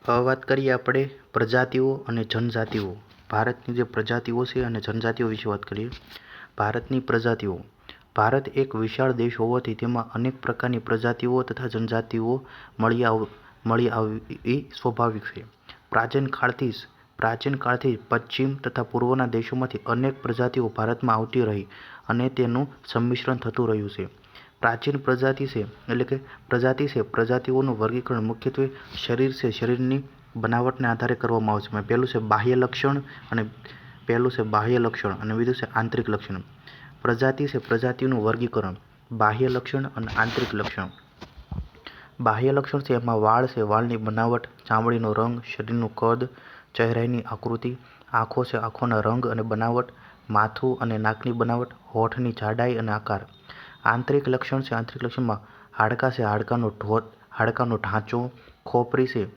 વાત કરીએ આપણે પ્રજાતિઓ અને જનજાતિઓ. ભારતની જે પ્રજાતિઓ છે અને જનજાતિઓ વિશે વાત કરીએ. ભારતની પ્રજાતિઓ. ભારત એક વિશાળ દેશ હોવાથી તેમાં અનેક પ્રકારની પ્રજાતિઓ તથા જનજાતિઓ મળી આવવી સ્વાભાવિક છે. પ્રાચીન કાળથી પશ્ચિમ તથા પૂર્વના દેશોમાંથી અનેક પ્રજાતિઓ ભારતમાં આવતી રહી અને તેનું સંમિશ્રણ થતું રહ્યું છે. પ્રાચીન પ્રજાતિઓનું વર્ગીકરણ મુખ્યત્વે શરીરની બનાવટને આધારે કરવામાં આવે છે. પહેલું છે બાહ્ય લક્ષણ અને બીજું છે આંતરિક લક્ષણ. પ્રજાતિનું વર્ગીકરણ બાહ્ય લક્ષણ અને આંતરિક લક્ષણ. બાહ્ય લક્ષણ છે એમાં વાળ છે, વાળની બનાવટ, ચામડીનો રંગ, શરીરનું કદ, ચહેરાની આકૃતિ, આંખો છે, આંખોના રંગ અને બનાવટ, માથું અને નાકની બનાવટ, હોઠની જાડાઈ અને આકાર. આંતરિક લક્ષણ છે. આંતરિક લક્ષણમાં હાડકાં છે, હાડકાનો ઢાંચો, ખોપરી છે,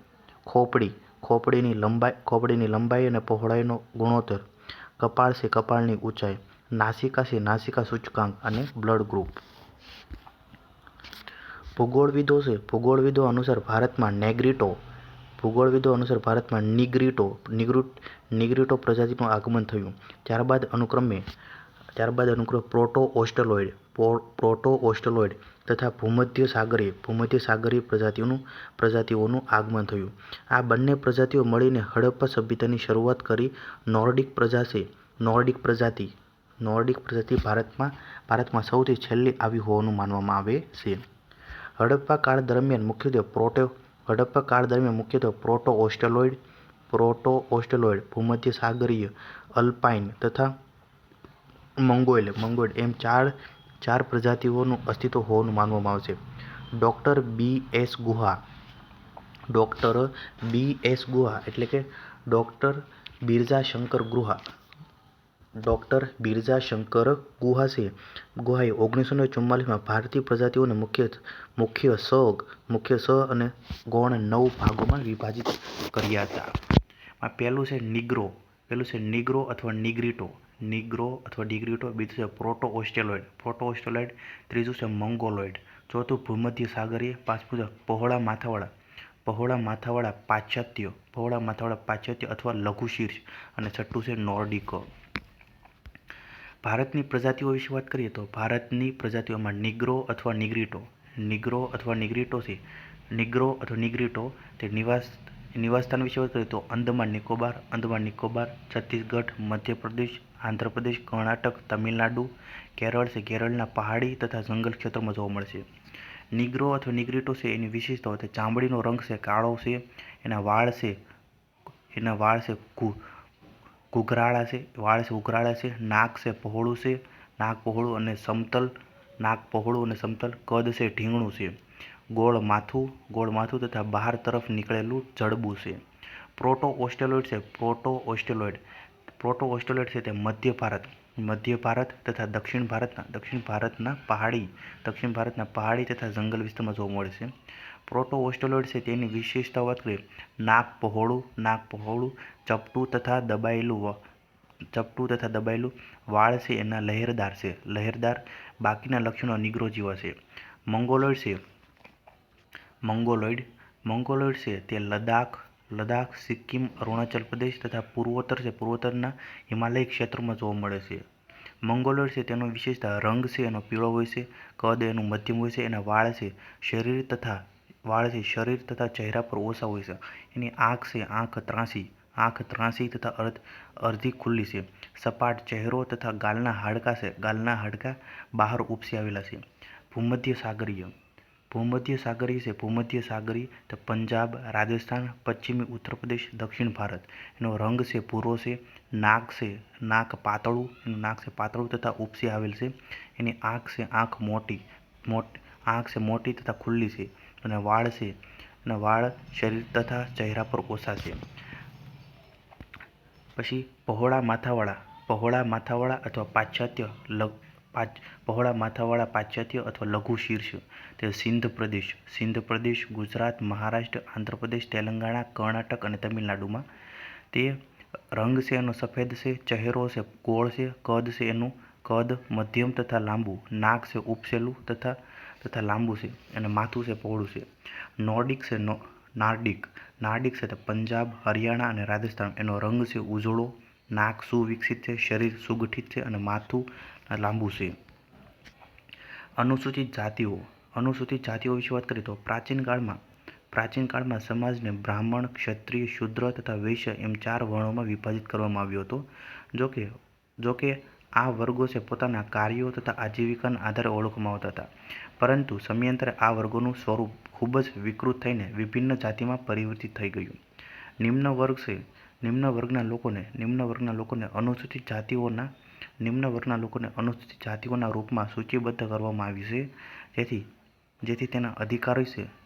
ખોપડીની લંબાઈ અને પહોળાઈનો ગુણોત્તર, કપાળ છે, કપાળની ઊંચાઈ, નાસિકા છે, નાસિકા સૂચકાંક અને બ્લડ ગ્રુપ. ભૂગોળવિદો અનુસાર ભારતમાં નિગ્રીટો પ્રજાતિનું આગમન થયું. ત્યારબાદ અનુક્રમે પ્રોટો ઓસ્ટ્રેલોઇડ તથા ભૂમધ્ય સાગરીય પ્રજાતિઓનું આગમન થયું. આ બંને પ્રજાતિઓ મળીને હડપ્પા સભ્યતાની શરૂઆત કરી. નોર્ડિક પ્રજાતિ ભારતમાં સૌથી છેલ્લે આવી હોવાનું માનવામાં આવે છે. હડપ્પા કાળ દરમિયાન મુખ્યત્વે પ્રોટો ઓસ્ટ્રેલોઇડ, ભૂમધ્ય સાગરીય, અલ્પાઇન તથા મંગોઇડ એમ ચાર પ્રજાતિઓનું અસ્તિત્વ હોવાનું માનવામાં આવે છે. ડૉ. બી. એસ ગુહા એટલે કે ડૉ. બિરજાશંકર ગુહાએ 1944માં ભારતીય પ્રજાતિઓને મુખ્ય સ અને ગૌણ 9 ભાગોમાં વિભાજિત કર્યા હતા. પહેલું છે નિગ્રો અથવા નિગ્રીટો, બીજું છે પ્રોટો ઓસ્ટ્રેલોઇડ, ત્રીજું છે મંગોલોઇડ, ચોથું ભૂમધ્ય સાગરીય, પાંચમું છે પહોળા માથાવાળા પાશ્ચાત્ય અથવા લઘુ શીર્ષ અને છઠ્ઠું છે નોર્ડિક. ભારતની પ્રજાતિઓ વિશે વાત કરીએ તો ભારતની પ્રજાતિઓમાં નિગ્રો અથવા નિગ્રીટો છે. તે નિવાસસ્થાન વિશે વાત કરીએ તો અંદમાન નિકોબાર, છત્તીસગઢ, મધ્યપ્રદેશ, આંધ્રપ્રદેશ, કર્ણાટક, તમિલનાડુ, કેરળ છે. કેરળના પહાડી તથા જંગલ ક્ષેત્રોમાં જોવા મળે છે. નિગ્રો અથવા નિગ્રીટો છે એની વિશેષતાઓ છે ચામડીનો રંગ છે કાળો છે, એના વાળ છે ઉઘરાળા છે, નાક પહોળું અને સમતલ, કદ છે ઢીંગણું છે, ગોળ માથું તથા બહાર તરફ નીકળેલું જડબું છે. પ્રોટો ઓસ્ટ્રેલોઇડ છે તે મધ્ય ભારત તથા દક્ષિણ ભારતના પહાડી તથા જંગલ વિસ્તારમાં જોવા મળે છે. પ્રોટો ઓસ્ટ્રેલોઇડ છે તેની વિશેષતાઓ વાત કરીએ નાક પહોળું, ચપટું તથા દબાયેલું, વાળ છે એના લહેરદાર, બાકીના લક્ષણો નિગ્રો જેવા છે. મંગોલોઇડ છે તે લદાખ, સિક્કિમ, અરુણાચલ પ્રદેશ તથા પૂર્વોત્તરના હિમાલય ક્ષેત્રોમાં જોવા મળે છે. મંગોલોઇડ છે તેનો વિશેષતા રંગ છે એનો પીળો હોય છે, કદ એનું મધ્યમ હોય છે, એના વાળ છે શરીર તથા ચહેરા પર ઓછા હોય છે. એની આંખ ત્રાંસી તથા અડધી ખુલ્લી છે. સપાટ ચહેરો તથા ગાલના હાડકાં બહાર ઉપસી આવેલા છે. ભૂમધ્ય સાગરીય તે પંજાબ, રાજસ્થાન, પશ્ચિમી ઉત્તર પ્રદેશ, દક્ષિણ ભારત. એનો રંગ છે ભૂરો છે, નાક પાતળું તથા ઉપસી આવેલ છે. એની આંખ મોટી તથા ખુલ્લી છે અને વાળ શરીર તથા ચહેરા પર ઓછા છે. પછી પહોળા માથાવાળા અથવા પાશ્ચાત્ય અથવા લઘુ શીર્ષ તે સિંધ પ્રદેશ, ગુજરાત, મહારાષ્ટ્ર, આંધ્રપ્રદેશ, તેલંગાણા, કર્ણાટક અને તમિલનાડુમાં. તે રંગ છે એનો સફેદ છે, ચહેરો છે ગોળ છે, કદ છે એનું મધ્યમ તથા લાંબુ, નાક છે ઉપસેલું તથા લાંબુ છે અને માથું છે પહોળું છે. નાર્ડિક છે તે પંજાબ, હરિયાણા અને રાજસ્થાન. એનો રંગ છે ઉજળો, નાક સુવિકસિત છે, શરીર સુગઠિત છે અને માથું લાંબુ છે. અનુસૂચિત જાતિઓ વિશે વાત કરીએ તો પ્રાચીન કાળમાં સમાજને બ્રાહ્મણ, ક્ષત્રિય, શૂદ્ર તથા વૈશ્ય એમ 4 વર્ણોમાં વિભાજિત કરવામાં આવ્યો હતો. જોકે આ વર્ગો છે પોતાના કાર્યો તથા આજીવિકાના આધારે ઓળખવામાં આવતા હતા, પરંતુ સમયાંતરે આ વર્ગોનું સ્વરૂપ ખૂબ જ વિકૃત થઈને વિભિન્ન જાતિમાં પરિવર્તિત થઈ ગયું. નિમ્ન વર્ગના લોકોને અનુસૂચિત જાતિઓના રૂપમાં સૂચિબદ્ધ કરવામાં આવી છે,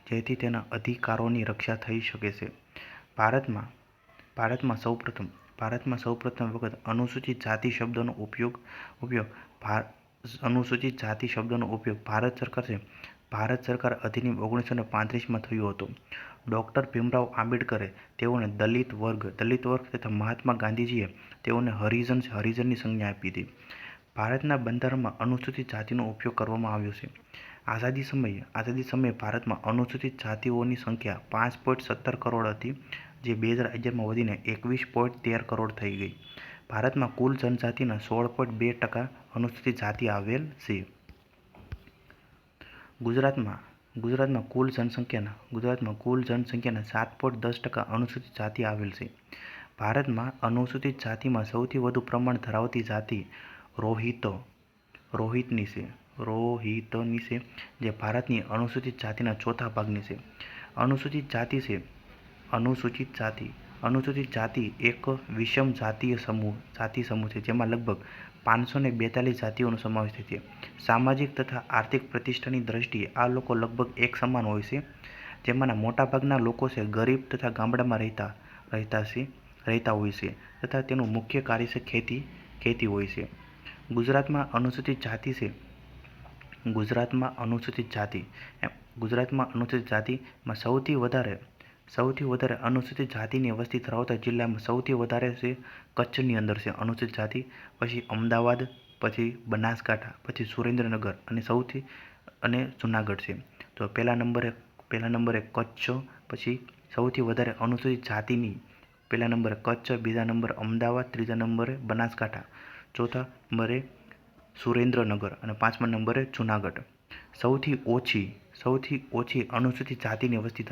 જેથી તેના અધિકારોની રક્ષા થઈ શકે છે. ભારતમાં સૌપ્રથમ વખત અનુસૂચિત જાતિ શબ્દનો ઉપયોગ ભારત સરકાર અધિનિયમ 1935માં થયો હતો. ડૉક્ટર ભીમરાવ આંબેડકરે તેઓને દલિત વર્ગ તથા મહાત્મા ગાંધીજીએ તેઓને હરિજનની સંજ્ઞા આપી હતી. ભારતના બંધારણમાં અનુસૂચિત જાતિનો ઉપયોગ કરવામાં આવ્યો છે. આઝાદી સમયે ભારતમાં અનુસૂચિત જાતિઓની સંખ્યા 5.17 કરોડ હતી, જે 2011માં વધીને 21.13 કરોડ થઈ ગઈ. ભારતમાં કુલ જનજાતિના 16.2% અનુસૂચિત જાતિ આવેલ છે. ગુજરાતમાં કુલ જનસંખ્યાના 7.10% અનુસૂચિત જાતિ આવેલ છે. ભારતમાં અનુસૂચિત જાતિમાં સૌથી વધુ પ્રમાણ ધરાવતી જાતિ રોહિતની છે, જે ભારતની અનુસૂચિત જાતિના ચોથા ભાગની છે. અનુસૂચિત જાતિ એક વિષમ જાતિ સમૂહ છે, જેમાં લગભગ 542 જાતિઓનો સમાવેશ થાય છે. સામાજિક તથા આર્થિક પ્રતિષ્ઠાની દ્રષ્ટિએ આ લોકો લગભગ એક સમાન હોય છે, જેમાંના મોટાભાગના લોકો છે ગરીબ તથા ગામડામાં રહેતા હોય છે તથા તેનું મુખ્ય કાર્ય છે ખેતી હોય છે. ગુજરાતમાં અનુસૂચિત જાતિમાં સૌથી વધારે અનુસૂચિત જાતિની વસ્તી ધરાવતા જિલ્લામાં સૌથી વધારે છે કચ્છની અંદર છે અનુસૂચિત જાતિ, પછી અમદાવાદ, પછી બનાસકાંઠા, પછી સુરેન્દ્રનગર અને જૂનાગઢ છે. તો પહેલા નંબરે કચ્છ, પછી સૌથી વધારે અનુસૂચિત જાતિની પહેલા નંબરે કચ્છ, બીજા નંબરે અમદાવાદ, ત્રીજા નંબરે બનાસકાંઠા, ચોથા નંબરે સુરેન્દ્રનગર અને 5મા નંબરે જૂનાગઢ. સૌથી ઓછી અનુસૂચિત જાતિની વસ્તી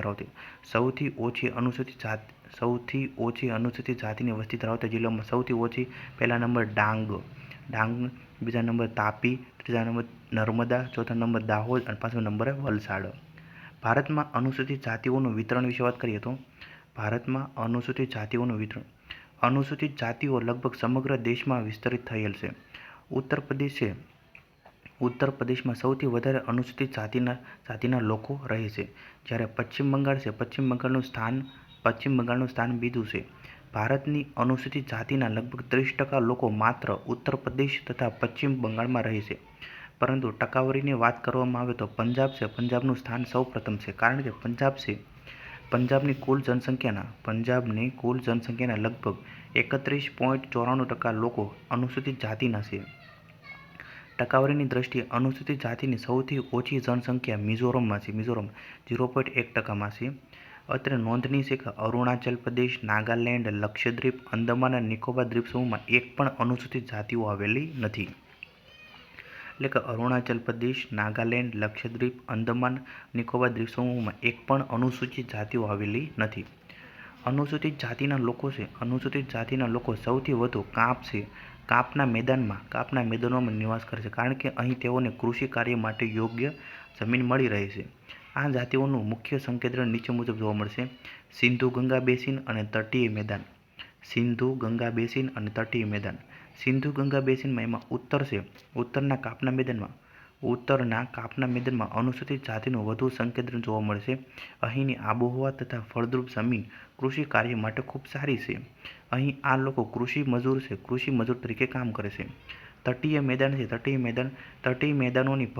ધરાવતી જિલ્લામાં સૌથી ઓછી પહેલા નંબર ડાંગ, બીજા નંબર તાપી, ત્રીજા નંબર નર્મદા, ચોથા નંબર દાહોદ અને 5મા નંબરે વલસાડ. ભારતમાં અનુસૂચિત જાતિઓનું વિતરણ વિશે વાત કરીએ તો અનુસૂચિત જાતિઓ લગભગ સમગ્ર દેશમાં વિસ્તરિત થયેલ છે. ઉત્તર પ્રદેશમાં સૌથી વધારે અનુસૂચિત જાતિના લોકો રહે છે, જ્યારે પશ્ચિમ બંગાળનું સ્થાન બીજું છે. ભારતની અનુસૂચિત જાતિના લગભગ 30% લોકો માત્ર ઉત્તર પ્રદેશ તથા પશ્ચિમ બંગાળમાં રહે છે. પરંતુ ટકાવારીની વાત કરવામાં આવે તો પંજાબનું સ્થાન સૌ પ્રથમ છે, કારણ કે પંજાબની કુલ જનસંખ્યાના લગભગ 31.94% લોકો અનુસૂચિત જાતિના છે. ટકાવારીની દ્રષ્ટિએ અનુસૂચિત જાતિની સૌથી ઓછી જનસંખ્યા મિઝોરમમાં છે, 0.1%માં છે. અત્રે નોંધનીય છે કે અરુણાચલ પ્રદેશ, નાગાલેન્ડ, લક્ષદ્વીપ, અંદમાન અને નિકોબાર દ્વીપસમૂહમાં એક પણ અનુસૂચિત જાતિઓ આવેલી નથી. એટલે કે અરુણાચલ પ્રદેશ, નાગાલેન્ડ, લક્ષદ્વીપ, અંદમાન, નિકોબાર દ્વીપસમૂહમાં એક પણ અનુસૂચિત જાતિઓ આવેલી નથી. અનુસૂચિત જાતિના લોકો સૌથી વધુ કાપના મેદાનોમાં નિવાસ કરે છે, કારણ કે અહીં તેઓને કૃષિ કાર્ય માટે યોગ્ય જમીન મળી રહે છે. આ જાતિઓનું મુખ્ય સંકેન્દ્રણ નીચે મુજબ જોવા મળશે: સિંધુ ગંગા બેસિન અને તટીય મેદાન. સિંધુ ગંગા બેસિનમાં એમાં ઉત્તરના કાપના મેદાનમાં અનુસૂચિત જાતિનું વધુ સંકેન્દ્રણ જોવા મળશે. અહીંની આબોહવા તથા ફળદ્રુપ જમીન કૃષિ કાર્ય માટે ખૂબ સારી છે. અહીં આ લોકો કૃષિ મજૂર તરીકે કામ કરે છે. તટીય મેદાનોની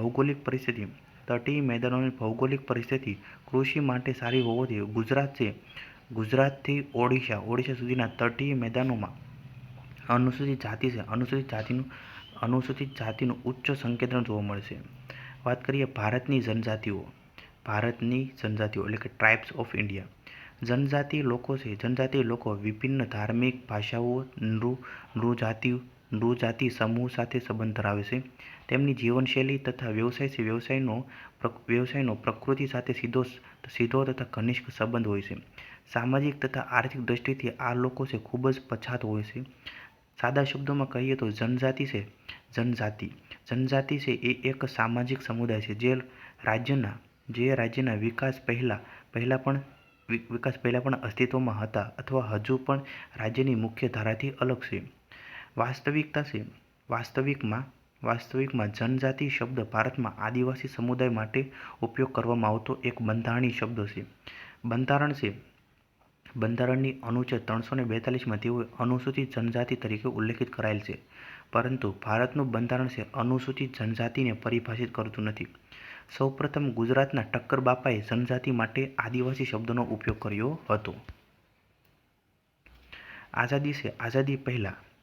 ભૌગોલિક પરિસ્થિતિ કૃષિ માટે સારી હોવાથી ગુજરાતથી ઓડિશા સુધીના તટીય મેદાનોમાં અનુસૂચિત જાતિનું ઉચ્ચ સંકેન્દ્રણ જોવા મળશે. વાત કરીએ ભારતની જનજાતિઓ એટલે કે ટ્રાઇબ્સ ઓફ ઇન્ડિયા. જનજાતિ લોકો છે. જનજાતિ લોકો વિભિન્ન ધાર્મિક, ભાષાઓ, નૃજાતિ સમૂહ સાથે સંબંધ ધરાવે છે. તેમની જીવનશૈલી તથા વ્યવસાય છે. વ્યવસાયનો પ્રકૃતિ સાથે સીધો તથા ઘનિષ્ઠ સંબંધ હોય છે. સામાજિક તથા આર્થિક દ્રષ્ટિથી આ લોકો છે ખૂબ જ પછાત હોય છે. સાદા શબ્દોમાં કહીએ તો જનજાતિ છે. જનજાતિ છે એ એક સામાજિક સમુદાય છે જે રાજ્યના વિકાસ પહેલા પણ અસ્તિત્વમાં હતા અથવા હજુ પણ રાજ્યની મુખ્ય ધારાથી અલગ છે. વાસ્તવિકમાં જનજાતિ શબ્દ ભારતમાં આદિવાસી સમુદાય માટે ઉપયોગ કરવામાં આવતો એક બંધારણીય શબ્દ છે. બંધારણની અનુચ્છેદ 342માં તેઓએ અનુસૂચિત જનજાતિ તરીકે ઉલ્લેખિત કરાયેલ છે. પરંતુ ભારતનું બંધારણ છે અનુસૂચિત જનજાતિને પરિભાષિત કરતું નથી. સૌપ્રથમ ગુજરાતના ઠક્કર બાપાએ જનજાતિ માટે આદિવાસી શબ્દનો ઉપયોગ કર્યો હતો.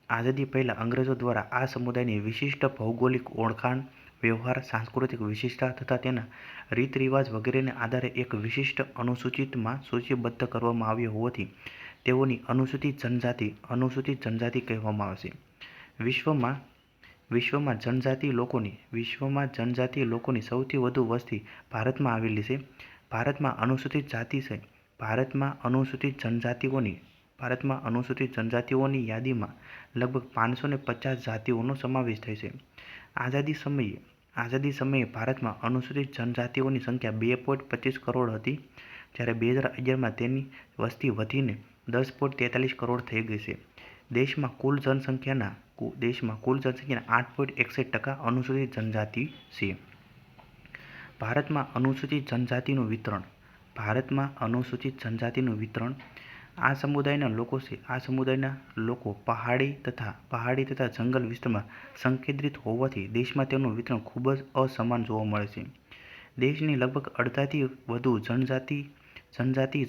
આઝાદી પહેલા અંગ્રેજો દ્વારા આ સમુદાયની વિશિષ્ટ ભૌગોલિક ઓળખાણ, વ્યવહાર, સાંસ્કૃતિક વિશિષ્ટતા તથા તેના રીતરિવાજ વગેરેને આધારે એક વિશિષ્ટ અનુસૂચિમાં સૂચિબદ્ધ કરવામાં આવ્યા હોવાથી તેઓની અનુસૂચિત જનજાતિ કહેવામાં આવે છે. વિશ્વમાં જનજાતિ લોકોની સૌથી વધુ વસ્તી ભારતમાં આવેલી છે. ભારતમાં અનુસૂચિત જનજાતિઓની યાદીમાં લગભગ 550 જાતિઓનો સમાવેશ થાય છે. આઝાદી સમયે ભારતમાં અનુસૂચિત જનજાતિઓની સંખ્યા 2.25 કરોડ હતી, જ્યારે 2011માં તેની વસ્તી વધીને 10.43 કરોડ થઈ ગઈ છે. દેશમાં કુલ જનસંખ્યાના 8.61% અનુસૂચિત જનજાતિ છે. ભારતમાં અનુસૂચિત જનજાતિનું વિતરણ. આ સમુદાયના લોકો પહાડી તથા જંગલ વિસ્તારમાં સંકેન્દ્રિત હોવાથી દેશમાં તેનું વિતરણ ખૂબ જ અસમાન જોવા મળે છે. દેશની લગભગ અડધાથી વધુ જનજાતીય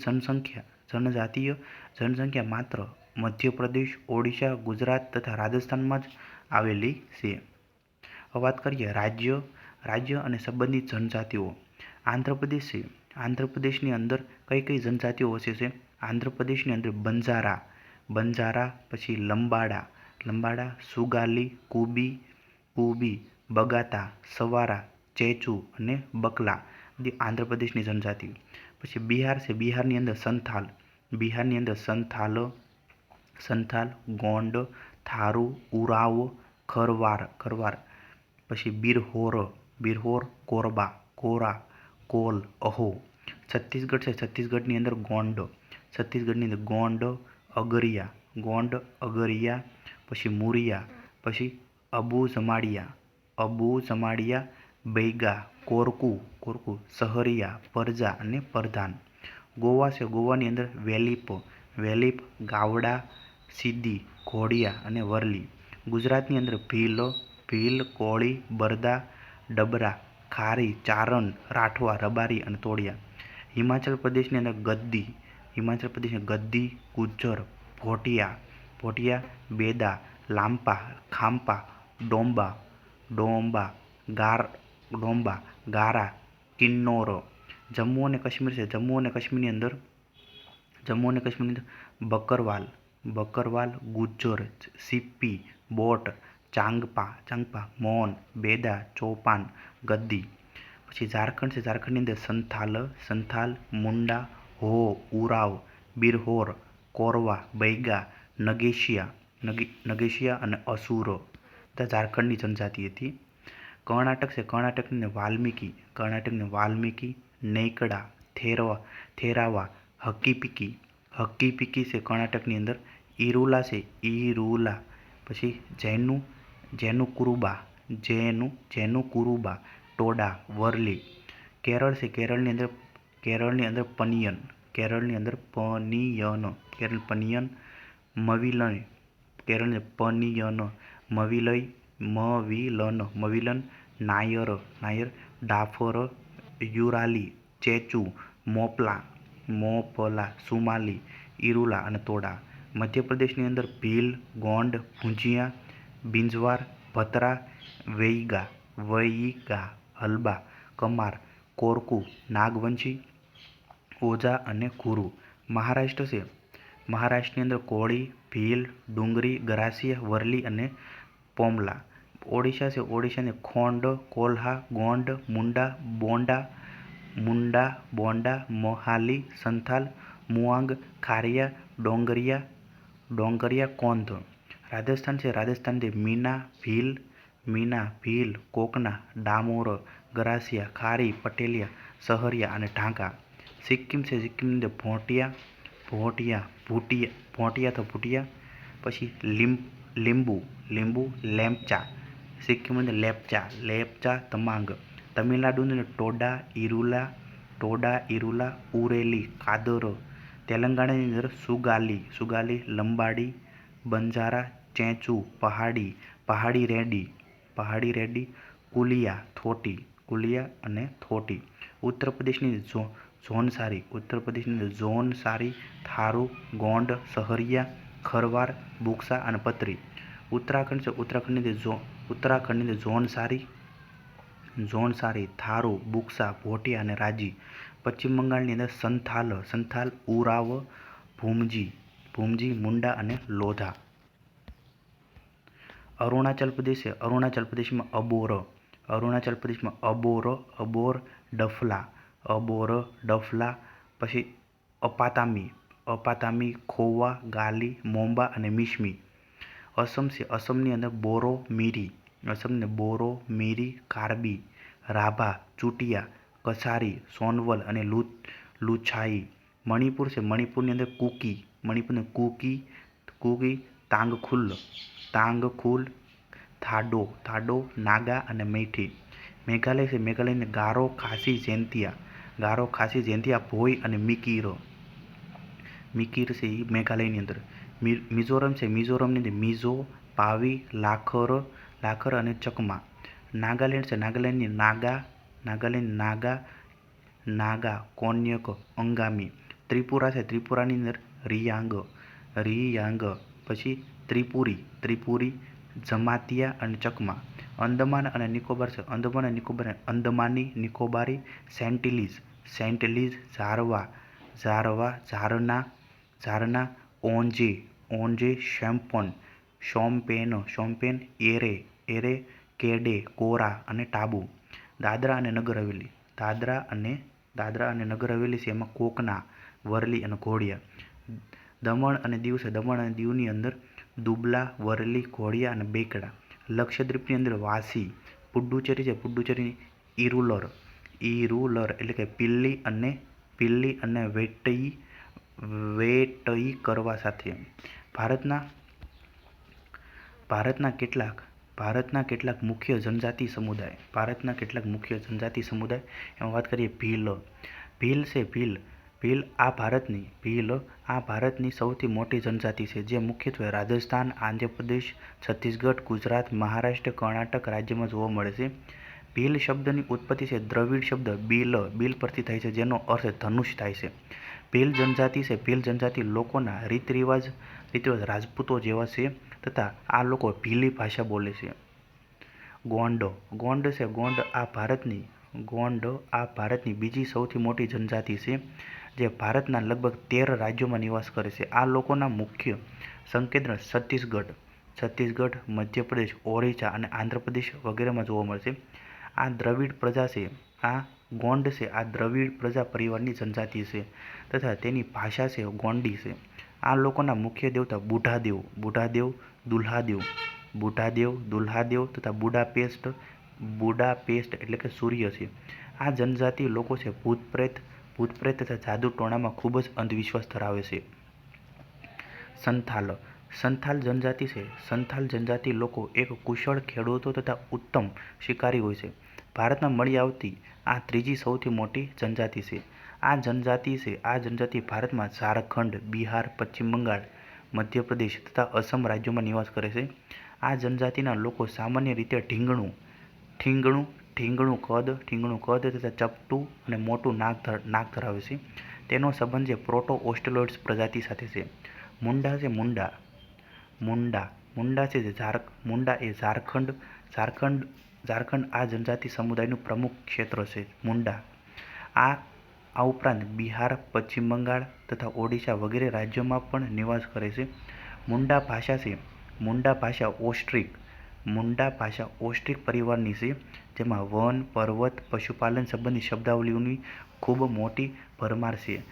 જનસંખ્યા માત્ર મધ્યપ્રદેશ, ઓડિશા, ગુજરાત તથા રાજસ્થાનમાં જ આવેલી છે. હવે વાત કરીએ રાજ્ય અને સંબંધિત જનજાતિઓ. આંધ્રપ્રદેશ છે. આંધ્રપ્રદેશની અંદર કઈ જનજાતિઓ વસે છે? આંધ્રપ્રદેશની અંદર બંજારા, પછી લંબાડા, સુગાલી, કુબી, બગાતા, સવારા, ચેચુ અને બકલા આંધ્રપ્રદેશની જનજાતિ. પછી બિહાર છે. બિહારની અંદર સંથાલ, ગોંડ, થારુ, ઉરાવ, ખરવાર. પછી બિરહોર, કોરબા, કોલ, અહો. છત્તીસગઢ છે. છત્તીસગઢની અંદર ગોંડ, અગરિયા, પછી મુરિયા, પછી અબુ જમાડિયા, બૈગા, કોરકુ, સહરિયા, પરજા અને પરધાન. ગોવા છે. ગોવાની અંદર વેલીપ, ગાવડા, સિદ્દી, ઘોડિયા અને વરલી. ગુજરાતની અંદર ભીલ, કોળી, બરદા, ડબરા, ખારી, ચારણ, રાઠવા, રબારી અને તોડિયા. હિમાચલ પ્રદેશની અંદર ગદ્દી, ગુજ્જર, ભોટિયા, બેદા, લાંપા, ખામ્પા, ડોંબા, ગારા, કિન્નોર. જમ્મુ અને કાશ્મીર છે. જમ્મુ અને કાશ્મીરની અંદર બકરવાલ, ગુજ્જર, સિપ્પી, બોટ, ચાંગપા, મોન, બેદા, ચોપાન, ગદ્દી. પછી ઝારખંડ છે. ઝારખંડની અંદર સંથાલ, મુંડા, હો, ઉરાવ, બિરહોર, કોરવા, બૈગા, નગેશિયા અને અસુર ઝારખંડની જનજાતિ હતી. કર્ણાટક છે. કર્ણાટકની વાલ્મીકી, નૈકડા, થેરાવા, હક્કી છે. કર્ણાટકની અંદર ઈરુલા છે. પછી જેનુ કુરુબા, ટોડા, વરલી. કેરળ છે. કેરળની અંદર પનિયન, મવિલન, નાયર, ડાફર, યુરાલી, ચેચુ, મોપલા, સુમાલી, ઈરુલા અને તોડા. મધ્યપ્રદેશની અંદર ભીલ, ગોંડ, ભુજિયા, બિંજવાર, ભતરા, વૈગા, હલબા, કમાર, કોરકુ, નાગવંશી, ઓઝા અને ગુરુ. મહારાષ્ટ્ર છે, મહારાષ્ટ્રની અંદર કોળી, ભીલ, ડુંગરી, ગરાસિયા, વરલી અને પોમલા. ઓડિશા છે, ઓડિશાને ખોંડ, કોલ્હા, ગોંડ, મુંડા, બોંડા, મોહાલી, સંથાલ, મુઆંગ, ખારિયા, ડોંગરિયા, કોંધ. રાજસ્થાન છે, રાજસ્થાનથી મીના, ભીલ, કોકના, ડામોર, ગરાસિયા, ખારી, પટેલિયા, સહરિયા અને ઢાંકા. સિક્કિમ છે, સિક્કિમની અંદર ભૂટિયા, પછી લીંબુ, લેપ્ચા. સિક્કિમની અંદર લેપ્ચા, તમાંગ. તમિલનાડુની અંદર ટોડા, ઇરુલા, ઉરેલી, કાદર. તેલંગાણાની અંદર સુગાલી, લંબાડી, બંજારા, ચેંચુ, પહાડી રેડી, કુલિયા અને થોટી. ઉત્તર પ્રદેશની ઝોનસારી, થારુ, ગોંડ, સહરિયા, ખરવાર, બુક્સા અને પતરી. ઉત્તરાખંડ છે, ઉત્તરાખંડની અંદર ઝોનસારી, થારુ, બુક્સા, ભોટિયા અને રાજી. પશ્ચિમ બંગાળની અંદર સંથાલ, ઉરાવ, ભૂમજી, મુંડા અને લોધા. અરુણાચલ પ્રદેશ છે, અરુણાચલ પ્રદેશમાં અબોર, ડફલા, પછી અપાતામી, ખોવા, ગાલી, મોમ્બા અને મિશ્મી. અસમ છે, અસમની અંદર બોરો, મીરી, કાર્બી, રાભા, ચુટિયા, કસારી, સોનવલ અને લુછાઈ. મણિપુર છે, મણિપુરની અંદર કુકી, તાંગખુલ, થાડો, નાગા અને મૈઠી. મેઘાલય છે, મેઘાલયની ગારો, ખાસી, જેન્તિયા, ભોઈ અને મિકીર છે એ મેઘાલયની અંદર. મિઝોરમ છે, મિઝોરમની અંદર મિઝો, પાવી, લાખર અને ચકમા. નાગાલેન્ડ છે, નાગાલેન્ડની નાગા, કોન્યક, અંગામી. ત્રિપુરા છે, ત્રિપુરાની અંદર રિયાંગ, પછી ત્રિપુરી, જમાતિયા અને ચકમા. અંદમાન અને નિકોબાર છે, અંદમાની, નિકોબારી, સેન્ટિલીઝ, ઝારના, ઓન્જે, શોમ્પેન, એરે, કેડે, કોરા અને ટાબુ. દાદરા અને નગર હવેલી છે, એમાં કોકના, વરલી અને ઘોડિયા. દમણ અને દીવ છે, દમણ અને દીવની અંદર દુબલા, વરલી, ઘોડિયા અને બેકડા. લક્ષદ્વીપની અંદર વાસી. પુડુચેરી છે, પુડુચેરી ઇરુલર એટલે કે પિલ્લી અને વેટઈ કરવા સાથે. ભારતના કેટલાક મુખ્ય જનજાતિ સમુદાય. એમાં વાત કરીએ ભીલ છે, ભીલ આ ભારતની સૌથી મોટી જનજાતિ છે, જે મુખ્યત્વે રાજસ્થાન, આંધ્રપ્રદેશ, છત્તીસગઢ, ગુજરાત, મહારાષ્ટ્ર, કર્ણાટક રાજ્યમાં જોવા મળે છે. ભીલ શબ્દની ઉત્પત્તિ છે દ્રવિડ શબ્દ બિલ પરથી થાય છે, જેનો અર્થ ધનુષ થાય છે. ભીલ જનજાતિ લોકોના રીત રિવાજ રાજપૂતો જેવા છે, તથા આ લોકો ભીલી ભાષા બોલે છે. ગોંડ આ ભારતની બીજી સૌથી મોટી જનજાતિ છે, જે ભારતના લગભગ 13 રાજ્યોમાં નિવાસ કરે છે. આ લોકોના મુખ્ય સંકેન્દ્ર છત્તીસગઢ, મધ્યપ્રદેશ, ઓરિસ્સા અને આંધ્રપ્રદેશ વગેરેમાં જોવા મળશે. આ દ્રવિડ પ્રજા છે, આ ગોંડ છે, આ દ્રવિડ પ્રજા પરિવારની જનજાતિ છે, તથા તેની ભાષા છે ગોંડી છે. આ લોકોના મુખ્ય દેવતા બુઢાદેવ, દુલ્હાદેવ તથા બુડાપેસ્ટ એટલે કે સૂર્ય છે. આ જનજાતિ લોકો છે ભૂત પ્રેત તથા જાદુ ટોણામાં ખૂબ જ અંધવિશ્વાસ ધરાવે છે. સંથાલ જનજાતિ લોકો એક કુશળ ખેડૂતો તથા ઉત્તમ શિકારી હોય છે. ભારતમાં મળી આવતી આ ત્રીજી સૌથી મોટી જનજાતિ છે. આ જનજાતિ ભારતમાં ઝારખંડ, બિહાર, પશ્ચિમ બંગાળ, મધ્યપ્રદેશ તથા અસમ રાજ્યોમાં નિવાસ કરે છે. આ જનજાતિના લોકો સામાન્ય રીતે ઠીંગણું કદ તથા ચપટું અને મોટું નાક ધરાવે છે. તેનો સંબંધ છે પ્રોટો ઓસ્ટ્રેલોઇડ્સ પ્રજાતિ સાથે છે. મુંડા છે ઝારખંડ આ જનજાતિ સમુદાયનું પ્રમુખ ક્ષેત્ર છે. મુંડા આ આ ઉપરાંત બિહાર, પશ્ચિમ બંગાળ તથા ઓડિશા વગેરે રાજ્યોમાં પણ નિવાસ કરે છે. મુંડા ભાષા છે. મુંડા ભાષા ઓસ્ટ્રિક પરિવારની છે, જેમાં વન, પર્વત, પશુપાલન સંબંધિત શબ્દાવલીઓની ખૂબ મોટી ભરમાર છે.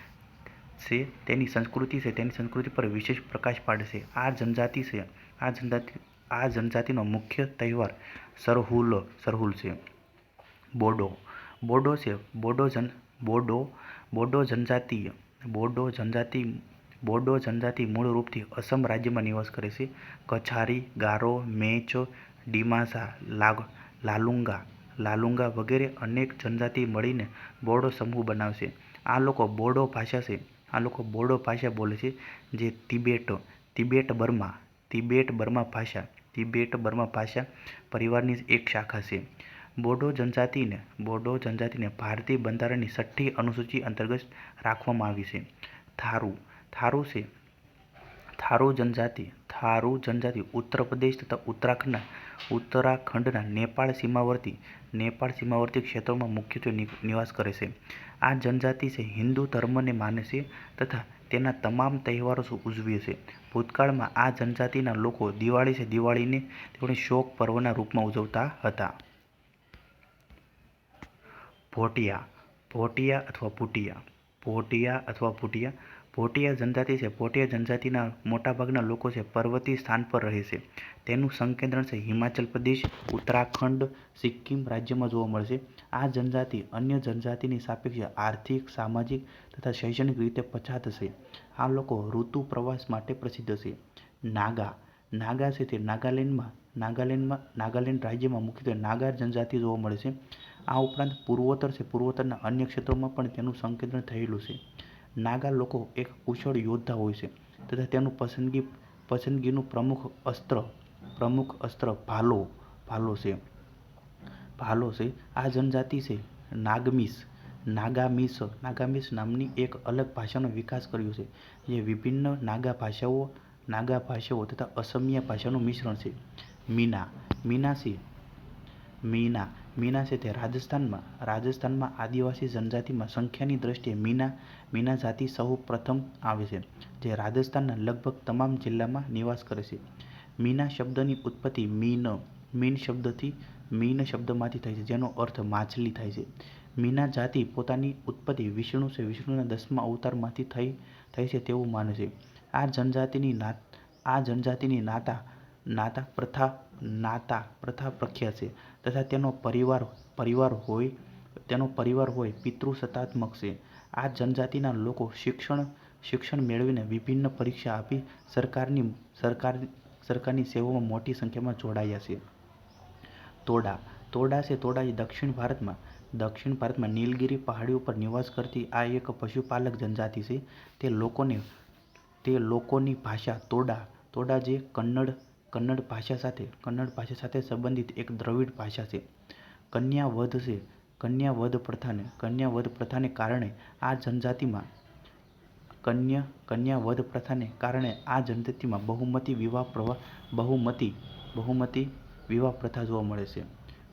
તેની સંસ્કૃતિ પર વિશેષ પ્રકાશ પાડે છે. આ જનજાતિનો મુખ્ય તહેવાર સરહુલ છે. બોડો છે. બોડો જનજાતિ મૂળ રૂપથી અસમ રાજ્યમાં નિવાસ કરે છે. કછારી, ગારો, મેચ, ડિમાસા, લાલુંગા વગેરે અનેક જનજાતિ મળીને બોડો સમૂહ બનાવે છે. આ લોકો બોડો ભાષા બોલે છે, જે તિબેટ બર્મા ભાષા પરિવારની એક શાખા છે. બોડો જનજાતિને ભારતીય બંધારણની 6ઠ્ઠી અનુસૂચિ અંતર્ગત રાખવામાં આવી છે. થારુ જનજાતિ ઉત્તર પ્રદેશ તથા ઉત્તરાખંડના નેપાળ સીમાવર્તી ક્ષેત્રોમાં મુખ્યત્વે નિવાસ કરે છે. આ જનજાતિ હિન્દુ ધર્મને માને છે તથા તેના તમામ તહેવારો ઉજવે છે. ભૂતકાળમાં આ જનજાતિના લોકો દિવાળીને તેઓને શોક પર્વના રૂપમાં ઉજવતા હતા. ભોટિયા જનજાતિ ભોટિયા જનજાતિના મોટાભાગના લોકો પર્વતીય સ્થાન પર રહે છે. તેનું સંકેન્દ્રણ હિમાચલ પ્રદેશ, ઉત્તરાખંડ, સિક્કિમ રાજ્યમાં જોવા મળે છે. આ જનજાતિ અન્ય જનજાતિની સાપેક્ષે આર્થિક, સામાજિક તથા શૈક્ષણિક રીતે પછાત છે. આ લોકો ઋતુ પ્રવાસ માટે પ્રસિદ્ધ છે. નાગા નાગાલેન્ડ રાજ્યમાં મુખ્યત્વે નાગા જનજાતિ જોવા મળે છે. આ ઉપરાંત પૂર્વોત્તરના અન્ય ક્ષેત્રોમાં પણ તેનું સંકેન્દ્રણ થયેલું છે. નાગા લોકો એક કુશળ યોદ્ધા હોય છે તથા તેનું પસંદગીનું પ્રમુખ અસ્ત્ર ભાલો છે. આ જનજાતિ નાગામીસ નામની એક અલગ ભાષાનો વિકાસ કર્યો છે, જે વિભિન્ન નાગા ભાષાઓ તથા અસમિયા ભાષાનું મિશ્રણ છે. મીના તે રાજસ્થાનમાં આદિવાસી જનજાતિમાં સંખ્યાની દ્રષ્ટિએ મીના જાતિ સૌ પ્રથમ આવે છે, જે રાજસ્થાનના લગભગ તમામ જિલ્લામાં નિવાસ કરે છે. મીના શબ્દની ઉત્પત્તિ મીન શબ્દમાંથી થઈ છે, જેનો અર્થ માછલી થાય છે. મીના જાતિ પોતાની ઉત્પત્તિ વિષ્ણુના 10મા અવતારમાંથી થઈ છે તેવું માને છે. આ જનજાતિની નાતા પ્રથા પ્રખ્યાત છે તથા તેનો પરિવાર હોય પિતૃસત્તાત્મક છે. આ જનજાતિના લોકો શિક્ષણ મેળવીને વિભિન્ન પરીક્ષા આપી સરકારની સેવામાં મોટી સંખ્યામાં જોડાયા છે. તોડા દક્ષિણ ભારતમાં નીલગિરી પહાડી ઉપર નિવાસ કરતી આ એક પશુપાલક જનજાતિ છે. તે લોકોની ભાષા તોડા જે કન્નડ ભાષા સાથે સંબંધિત એક દ્રવિડ ભાષા છે. કન્યા વધ પ્રથાને કારણે આ જનજાતિમાં બહુમતી વિવાહ પ્રથા જોવા મળે છે.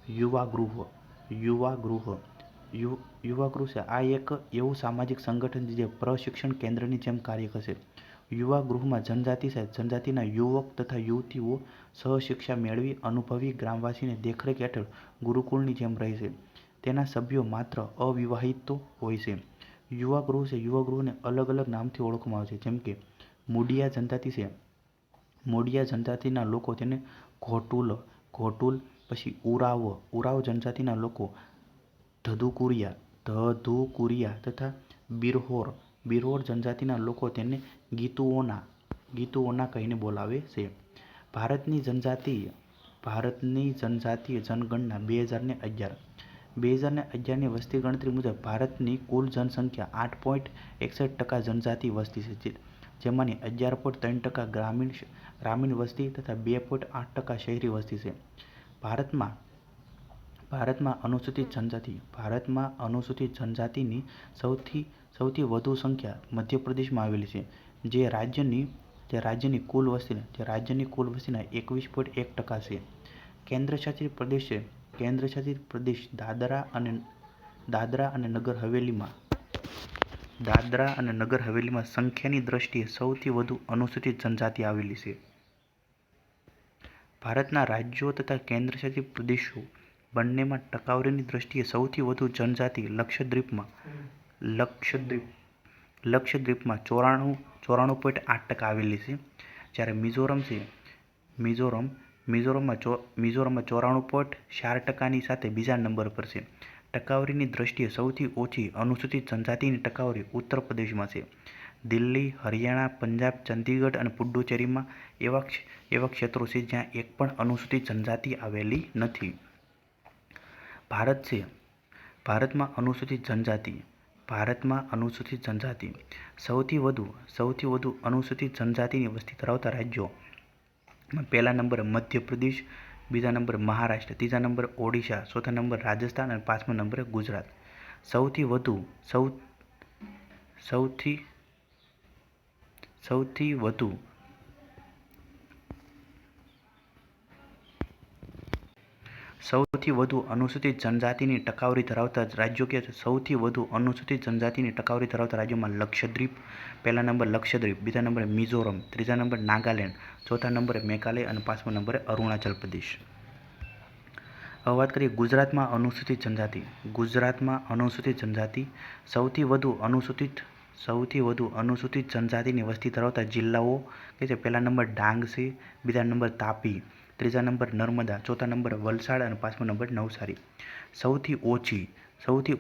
યુવા ગૃહ આ એક એવું સામાજિક સંગઠન છે જે પ્રશિક્ષણ કેન્દ્રની જેમ કાર્ય કરશે. યુવા ગૃહમાં જનજાતિના યુવક તથા યુવતીઓ સહશિક્ષા મેળવી અનુભવી ગ્રામવાસીની દેખરેખ હેઠળ ગુરુકુળની જેમ રહે છે. તેના સભ્યો માત્ર અવિવાહિત હોય છે. યુવા ગૃહને અલગ અલગ નામથી ઓળખવામાં આવે છે, જેમ કે મુડિયા જનજાતિ છે. મુડિયા જનજાતિના લોકો તેને ઘોટુલ, પછી ઉરાવ જનજાતિના લોકો ધધુકુરિયા તથા બિરહોર જનજાતિના લોકો તેને ગીતુઓના કહીને બોલાવે છે. ભારતની જનજાતીય જનગણના 2011ની વસ્તી ગણતરી મુજબ ભારતની કુલ જનસંખ્યા 8.61% જનજાતિ વસ્તી છે, જેમાંની 11.3% ગ્રામીણ વસ્તી તથા 2.8% શહેરી વસ્તી છે. ભારતમાં અનુસૂચિત જનજાતિની સૌથી વધુ સંખ્યા મધ્યપ્રદેશમાં આવેલી છે, જે રાજ્યની કુલ વસ્તીના 21.1% છે. કેન્દ્રશાસિત પ્રદેશ દાદરા અને નગર હવેલીમાં દાદરા અને નગર હવેલીમાં સંખ્યાની દ્રષ્ટિએ સૌથી વધુ અનુસૂચિત જનજાતિ આવેલી છે. ભારતના રાજ્યો તથા કેન્દ્રશાસિત પ્રદેશો બંનેમાં ટકાવારીની દ્રષ્ટિએ સૌથી વધુ જનજાતિ લક્ષદ્વીપમાં 94.8% આવેલી છે, જ્યારે મિઝોરમમાં 94.4%ની સાથે બીજા નંબર પર છે. ટકાવારીની દ્રષ્ટિએ સૌથી ઓછી અનુસૂચિત જનજાતિની ટકાવારી ઉત્તર પ્રદેશમાં છે. દિલ્હી, હરિયાણા, પંજાબ, ચંદીગઢ અને પુડ્ડુચેરીમાં એવા ક્ષેત્રો છે જ્યાં એક પણ અનુસૂચિત જનજાતિ આવેલી નથી. ભારતમાં અનુસૂચિત જનજાતિ સૌથી વધુ અનુસૂચિત જનજાતિની વસ્તી ધરાવતા રાજ્યોમાં પહેલા નંબરે મધ્યપ્રદેશ, બીજા નંબરે મહારાષ્ટ્ર, ત્રીજા નંબરે ઓડિશા, ચોથા નંબરે રાજસ્થાન અને પાંચમા નંબરે ગુજરાત. સૌથી વધુ અનુસૂચિત જનજાતિની ટકાવારી ધરાવતા રાજ્યો કયા છે? સૌથી વધુ અનુસૂચિત જનજાતિની ટકાવારી ધરાવતા રાજ્યોમાં લક્ષદ્વીપ, પહેલા નંબર લક્ષદ્વીપ, બીજા નંબરે મિઝોરમ, ત્રીજા નંબરે નાગાલેન્ડ, ચોથા નંબરે મેઘાલય અને પાંચમા નંબરે અરુણાચલ પ્રદેશ. હવે વાત કરીએ ગુજરાતમાં અનુસૂચિત જનજાતિ. ગુજરાતમાં અનુસૂચિત જનજાતિ સૌથી વધુ અનુસૂચિત જનજાતિની વસ્તી ધરાવતા જિલ્લાઓ કે છે? પહેલા નંબર ડાંગ છે, બીજા નંબર તાપી, ત્રીજા નંબર નર્મદા, ચોથા નંબરે વલસાડ અને પાંચમા નંબર નવસારી. સૌથી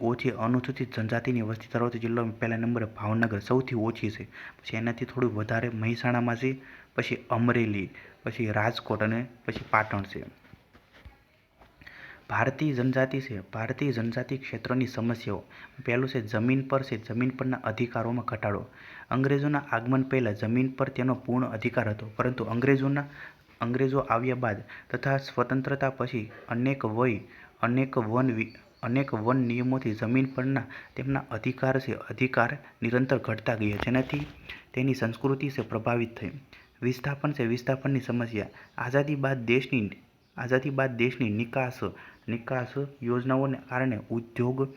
ઓછી અનુસૂચિત જનજાતિની વસ્તી ધરાવતા જિલ્લાઓમાં પહેલા નંબરે ભાવનગર સૌથી ઓછી છે, પછી એનાથી થોડું વધારે મહેસાણામાં છે, પછી અમરેલી, પછી રાજકોટ અને પછી પાટણ છે. ભારતીય જનજાતિ ક્ષેત્રોની સમસ્યાઓ. પહેલું છે જમીન પરના અધિકારોમાં ઘટાડો. અંગ્રેજોના આગમન પહેલાં જમીન પર તેનો પૂર્ણ અધિકાર હતો, પરંતુ અંગ્રેજો આવ્યા બાદ તથા સ્વતંત્રતા પછી અનેક વન નિયમોથી જમીન પરના તેમના અધિકાર નિરંતર ઘટતા ગયા, જેનાથી તેની સંસ્કૃતિ પ્રભાવિત થઈ. વિસ્થાપનની સમસ્યા. આઝાદી બાદ દેશની નિકાસ યોજનાઓને કારણે ઉદ્યોગ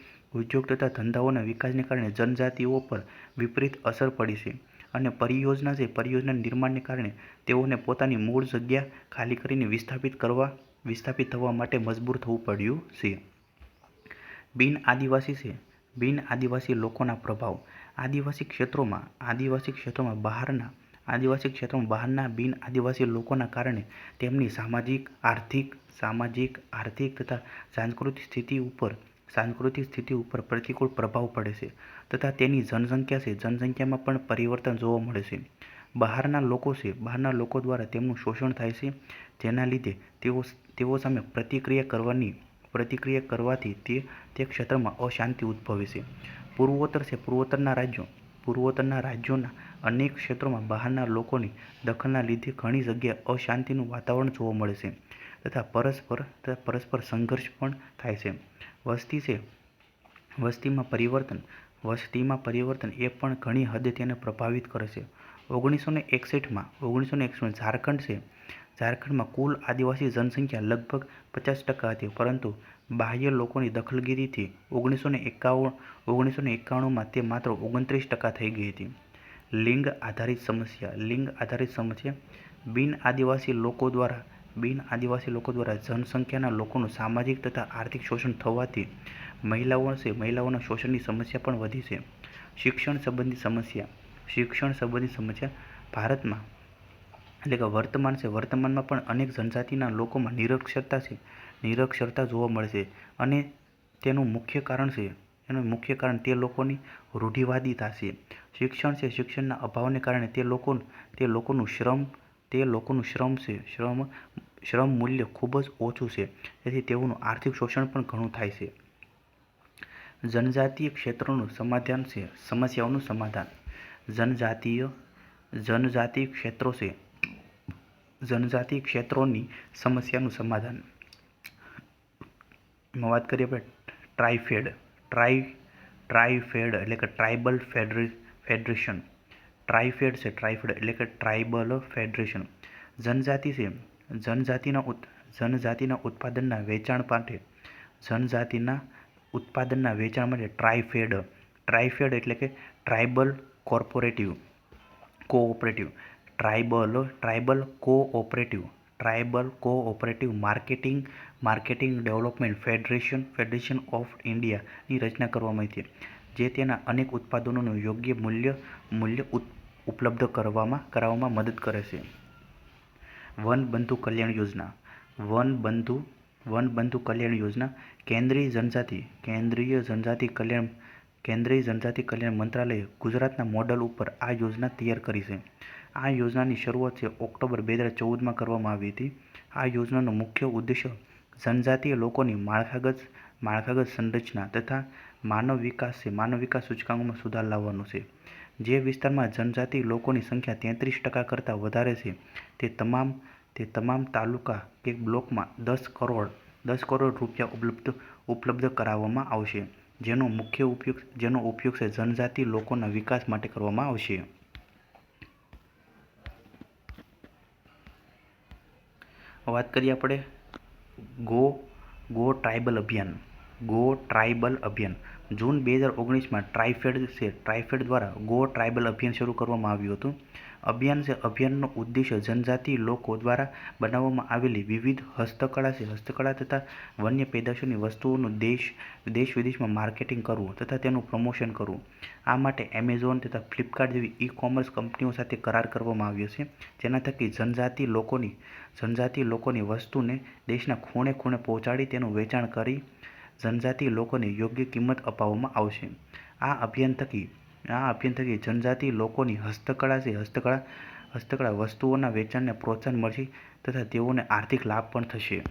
તથા ધંધાઓના વિકાસને કારણે જનજાતિઓ પર વિપરીત અસર પડી છે અને પરિયોજના નિર્માણને કારણે તેઓને પોતાની મૂળ જગ્યા ખાલી કરીને વિસ્થાપિત થવા માટે મજબૂર થવું પડ્યું છે. બિન આદિવાસી લોકોના પ્રભાવ. આદિવાસી ક્ષેત્રોમાં બહારના બિન આદિવાસી લોકોના કારણે તેમની સામાજિક, આર્થિક તથા સાંસ્કૃતિક સ્થિતિ ઉપર પ્રતિકૂળ પ્રભાવ પડે છે તથા તેની જનસંખ્યામાં પણ પરિવર્તન જોવા મળે છે. બહારના લોકો દ્વારા તેમનું શોષણ થાય છે, જેના લીધે તેઓ સામે પ્રતિક્રિયા કરવાથી તે ક્ષેત્રમાં અશાંતિ ઉદ્ભવે છે. પૂર્વોત્તરના રાજ્યોના અનેક ક્ષેત્રોમાં બહારના લોકોની દખલના લીધે ઘણી જગ્યાએ અશાંતિનું વાતાવરણ જોવા મળે છે તથા પરસ્પર સંઘર્ષ પણ થાય છે. વસ્તીમાં પરિવર્તન એ પણ ઘણી હદે તેને પ્રભાવિત કરે છે. 1961માં ઝારખંડમાં કુલ આદિવાસી જનસંખ્યા લગભગ 50% હતી, પરંતુ બાહ્ય લોકોની દખલગીરીથી 1991માં તે માત્ર 29% થઈ ગઈ હતી. લિંગ આધારિત સમસ્યા. બિન આદિવાસી લોકો દ્વારા જનસંખ્યાના લોકોનું સામાજિક તથા આર્થિક શોષણ થવાથી મહિલાઓના શોષણની સમસ્યા પણ વધી છે. શિક્ષણ સંબંધી સમસ્યા. ભારતમાં વર્તમાનમાં પણ અનેક જનજાતિના લોકોમાં નિરક્ષરતા જોવા મળે છે અને તેનું મુખ્ય કારણ તે લોકોની રૂઢિવાદિતા છે. શિક્ષણના અભાવને કારણે તે લોકોનું શ્રમ મૂલ્ય ખૂબ જ ઓછું છે, તેથી તેઓનું આર્થિક શોષણ પણ ઘણું થાય છે. જનજાતીય ક્ષેત્રોનું સમસ્યાઓનું સમાધાન. જનજાતીય ક્ષેત્રોની સમસ્યાનું સમાધાન. એમાં વાત કરીએ આપણે ટ્રાઇફેડ એટલે કે ટ્રાઇબલ ફેડરેશન. Tribal federation. જનજાતિના ઉત્પાદનના વેચાણ માટે ટ્રાઇફેડ ટ્રાઇફેડ એટલે કે tribal cooperative tribal cooperative marketing development federation of ઇન્ડિયાની રચના કરવામાં આવી છે, જે તેના અનેક ઉત્પાદનોનું યોગ્ય મૂલ્ય ઉપલબ્ધ કરાવવામાં મદદ કરે છે. વનબંધુ કલ્યાણ યોજના કેન્દ્રીય જનજાતિ કલ્યાણ મંત્રાલયે ગુજરાતના મોડલ ઉપર આ યોજના તૈયાર કરી છે. આ યોજનાની શરૂઆત ઓક્ટોબર 2014માં કરવામાં આવી હતી. આ યોજનાનો મુખ્ય ઉદ્દેશ્ય જનજાતીય લોકોની માળખાગત સંરચના તથા માનવ વિકાસ સૂચકાંકોમાં સુધાર લાવવાનો છે. જે વિસ્તારમાં જનજાતીય લોકોની સંખ્યા 33% કરતાં વધારે છે તે તમામ તાલુકા કે બ્લોકમાં 10 કરોડ રૂપિયા ઉપલબ્ધ કરાવવામાં આવશે, જેનો ઉપયોગ જનજાતીય લોકોના વિકાસ માટે કરવામાં આવશે. વાત કરીએ આપણે ગો ટ્રાઇબલ અભિયાન. જૂન 2019માં ટ્રાઇફેડ દ્વારા ગો ટ્રાઇબલ અભિયાન શરૂ કરવામાં આવ્યું હતું. અભિયાનનો ઉદ્દેશ્ય જનજાતીય લોકો દ્વારા બનાવવામાં આવેલી વિવિધ હસ્તકળા તથા વન્ય પેદાશોની વસ્તુઓનું દેશ-વિદેશમાં માર્કેટિંગ કરવું તથા તેનું પ્રમોશન કરવું. આ માટે એમેઝોન તથા ફ્લિપકાર્ટ જેવી ઈ-કોમર્સ કંપનીઓ સાથે કરાર કરવામાં આવ્યો છે, જેના થકી જનજાતીય લોકોની વસ્તુને દેશના ખૂણે પહોંચાડી તેનું વેચાણ કરી જનજાતીય લોકોને યોગ્ય કિંમત અપાવવામાં આવશે. આ અભિયાન થકી જનજાતીય લોકોની હસ્તકળા વસ્તુઓના વેચાણને પ્રોત્સાહન મળશે તથા તેઓને આર્થિક લાભ પણ થશે.